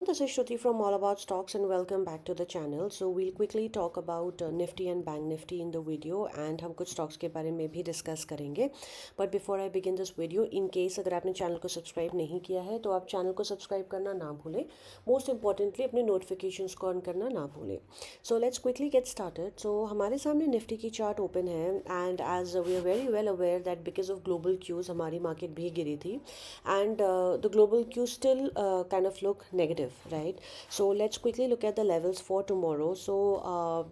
This is Shruti from All About Stocks and welcome back to the channel. So we'll quickly talk about Nifty and Bank Nifty in the video and हम कुछ stocks के बारे में भी discuss करेंगे. But before I begin this video, in case अगर आपने channel को subscribe नहीं किया है तो आप channel को subscribe करना ना भूलें. Most importantly अपने notifications को on करना ना भूलें. So let's quickly get started. So हमारे सामने Nifty की chart open है and as we are very well aware that because of global cues हमारी market भी गिरी थी and the global cues still kind of look negative. Right, so let's quickly look at the levels for tomorrow. So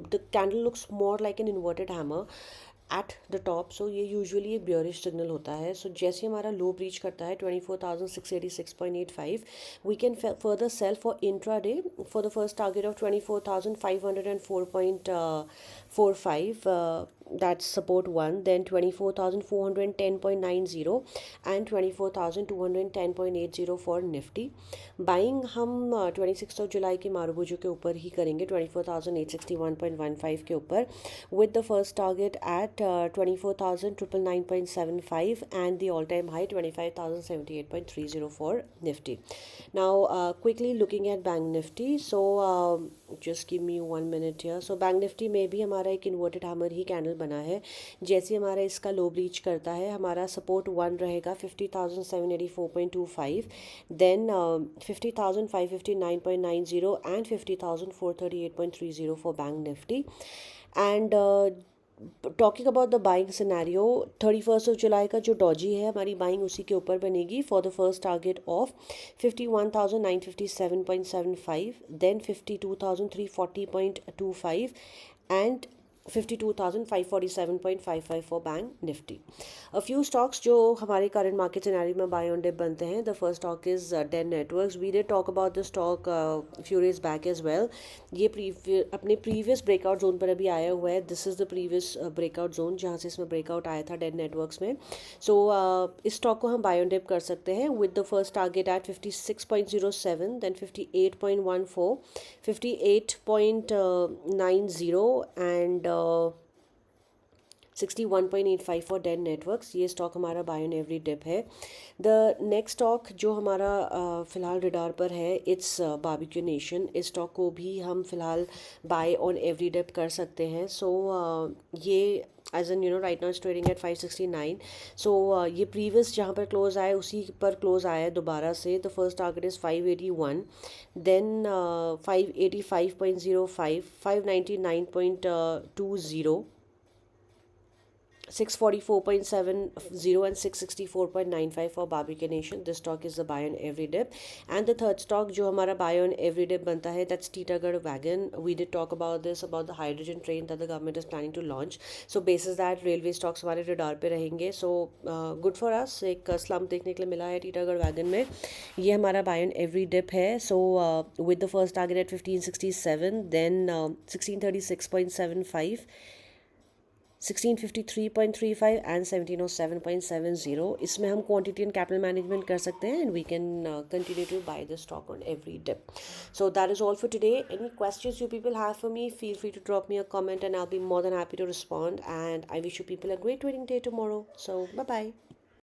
the candle looks more like an inverted hammer at the top. So ये usually एक bearish signal होता है. So जैसे हमारा low breach करता है 24,686.85, we can further sell for intraday for the first target of 24,504.45. That's support 1, then 24,410.90 and 24,210.80 for Nifty. Buying हम 26 जुलाई के मारुबुजू के ऊपर ही करेंगे 24,861.15 के ऊपर with the first target at 24,999.75 and the all-time high 25,078.30 for Nifty. Now quickly looking at Bank Nifty. So just give me 1 minute here. So Bank Nifty में भी हमारा एक inverted hammer ही candle बना है. जैसे हमारा इसका लो ब्रीच करता है हमारा सपोर्ट 1 रहेगा 50,784.25, then 50,559.90 and 50,438.30 for Bank Nifty. And talking about the buying scenario 31 जुलाई का जो डॉजी है हमारी बाइंग उसी के ऊपर बनेगी for the first target of 51,957.75, then 52,340.25 and 52,547.55 for Bank Nifty. A few stocks जो हमारे current market scenario में buy on dip बनते हैं. The first stock is Den Networks. We did talk about the stock few days back as well. ये अपने previous breakout zone पर अभी आया हुआ है. This is the previous breakout zone जहाँ से इसमें breakout आया था Den Networks में. So इस stock को हम buy on dip कर सकते हैं with the first target at 56.07, then 58.14, 58.90 and 61.85 for Dane networks. ये स्टॉक हमारा बाय ऑन एवरी डिप है. द नेक्स्ट स्टॉक जो हमारा फ़िलहाल रिडार पर है इट्स बारबेक्यू नेशन. इस स्टॉक को भी हम फ़िलहाल बाय ऑन एवरी डिप कर सकते हैं. सो ये एज एन right now it's trading at 569. So ये प्रीवियस जहाँ पर क्लोज आए उसी पर क्लोज आया है दोबारा से. The first target is 581, then 585.05, 599.20, 644.70 and 664.95 for Barbican Nation. This stock is the buy on every dip. And the third stock जो हमारा buy on every dip बनता है that's Titagarh Wagon. We did talk about this about the hydrogen train that the government is planning to launch. So basis that railway stocks हमारे radar पे रहेंगे. So good for us. एक slump देखने के लिए मिला है Titagarh Wagon में. ये हमारा buy on every dip है. So with the first target at 1567, then 1636.75, 1653.35 and 1707.70. इसमें हम क्वांटिटी एंड कैपिटल मैनेजमेंट कर सकते हैं and we can continue to buy the stock on every dip. So that is all for today. Any questions you people have for me, feel free to drop me a comment and I will be more than happy to respond. And I wish you people a great trading day tomorrow. So bye bye.